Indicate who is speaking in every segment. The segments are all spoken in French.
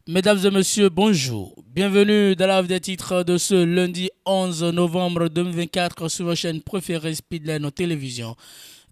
Speaker 1: Mesdames et messieurs, bonjour. Bienvenue dans la des titres de ce lundi 11 novembre 2024 sur votre chaîne préférée Speedline Télévision.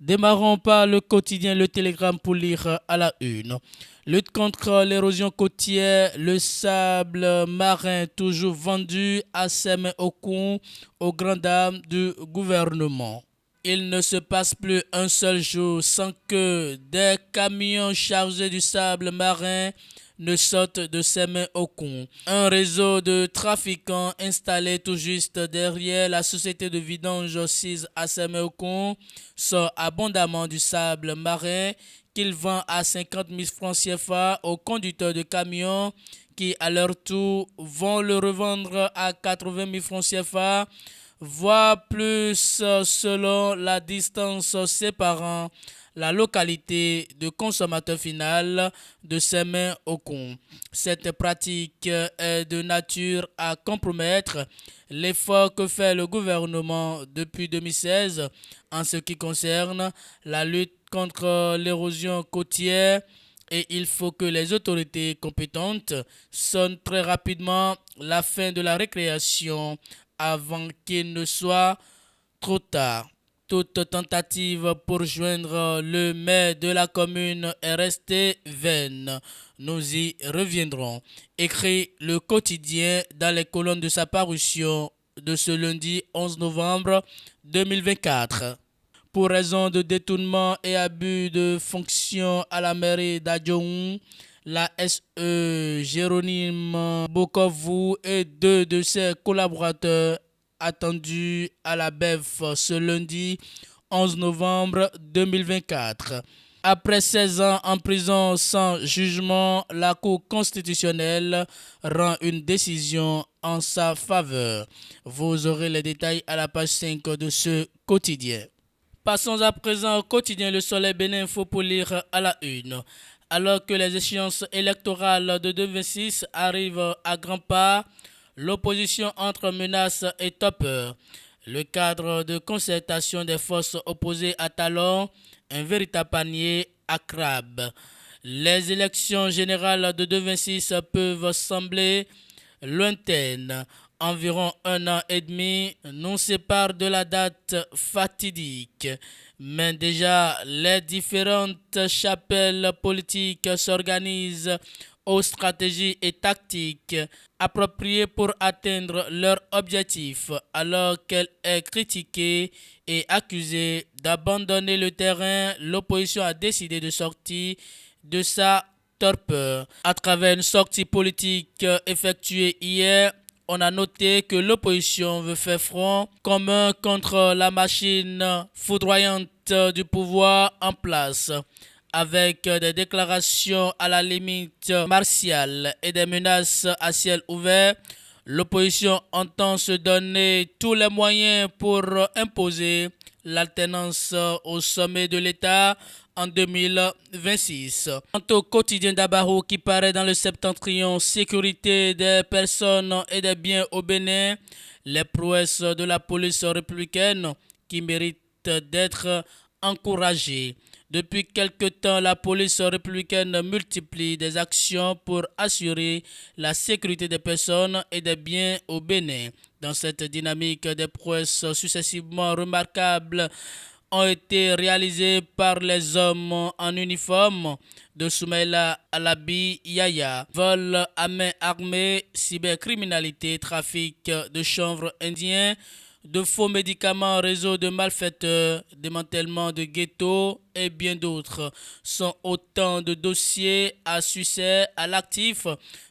Speaker 1: Démarrons par le quotidien Le Télégramme pour lire à la une. Lutte contre l'érosion côtière, le sable marin toujours vendu à Seme Okun aux grandes dames du gouvernement. Il ne se passe plus un seul jour sans que des camions chargés du sable marin ne sortent de ses mains au con. Un réseau de trafiquants installé tout juste derrière la société de vidange 6 à Semeokon sort abondamment du sable marin qu'il vend à 50 000 francs CFA aux conducteurs de camions qui à leur tour vont le revendre à 80 000 francs CFA, voire plus selon la distance séparant la localité de consommateur final de ses mains au con. Cette pratique est de nature à compromettre l'effort que fait le gouvernement depuis 2016 en ce qui concerne la lutte contre l'érosion côtière, et il faut que les autorités compétentes sonnent très rapidement la fin de la récréation avant qu'il ne soit trop tard. Toute tentative pour joindre le maire de la commune est restée vaine. Nous y reviendrons. Écrit le quotidien dans les colonnes de sa parution de ce lundi 11 novembre 2024. Pour raison de détournement et abus de fonction à la mairie d'Adjoun, la SE Jérôme Bokovu et deux de ses collaborateurs attendus à la BEF ce lundi 11 novembre 2024. Après 16 ans en prison sans jugement, la Cour constitutionnelle rend une décision en sa faveur. Vous aurez les détails à la page 5 de ce quotidien. Passons à présent au quotidien Le Soleil Bénin Info pour lire à la une. Alors que les échéances électorales de 2026 arrivent à grands pas, l'opposition entre menaces et top. Le cadre de concertation des forces opposées a alors un véritable panier à crabes. Les élections générales de 2026 peuvent sembler lointaines. Environ un an et demi nous sépare de la date fatidique. Mais déjà, les différentes chapelles politiques s'organisent aux stratégies et tactiques appropriées pour atteindre leur objectif, alors qu'elle est critiquée et accusée d'abandonner le terrain. L'opposition a décidé de sortir de sa torpeur. À travers une sortie politique effectuée hier, on a noté que l'opposition veut faire front commun contre la machine foudroyante du pouvoir en place, avec des déclarations à la limite martiale et des menaces à ciel ouvert. L'opposition entend se donner tous les moyens pour imposer l'alternance au sommet de l'État en 2026. Quant au quotidien d'Abaro qui paraît dans le septentrion, sécurité des personnes et des biens au Bénin, les prouesses de la police républicaine qui méritent d'être encouragées. Depuis quelque temps, la police républicaine multiplie des actions pour assurer la sécurité des personnes et des biens au Bénin. Dans cette dynamique, des prouesses successivement remarquables ont été réalisées par les hommes en uniforme de Soumaïla Alabi Yaya. Vol à main armée, cybercriminalité, trafic de chanvre indien, de faux médicaments, réseau de malfaiteurs, démantèlement de ghettos et bien d'autres sont autant de dossiers à succès à l'actif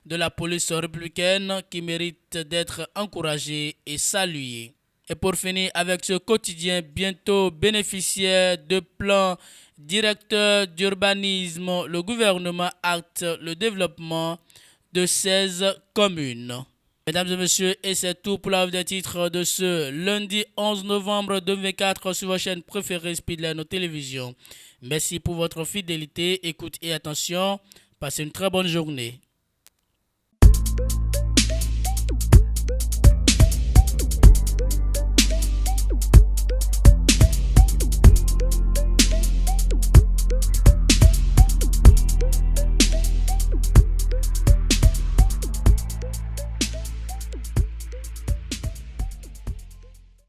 Speaker 1: de la police républicaine qui méritent d'être encouragés et salués. Et pour finir avec ce quotidien bientôt bénéficiaire de plans directeurs d'urbanisme, le gouvernement acte le développement de 16 communes. Mesdames et messieurs, et c'est tout pour la des titres de ce lundi 11 novembre 2024 sur votre chaîne préférée Speedline Télévision. Merci pour votre fidélité, écoute et attention. Passez une très bonne journée.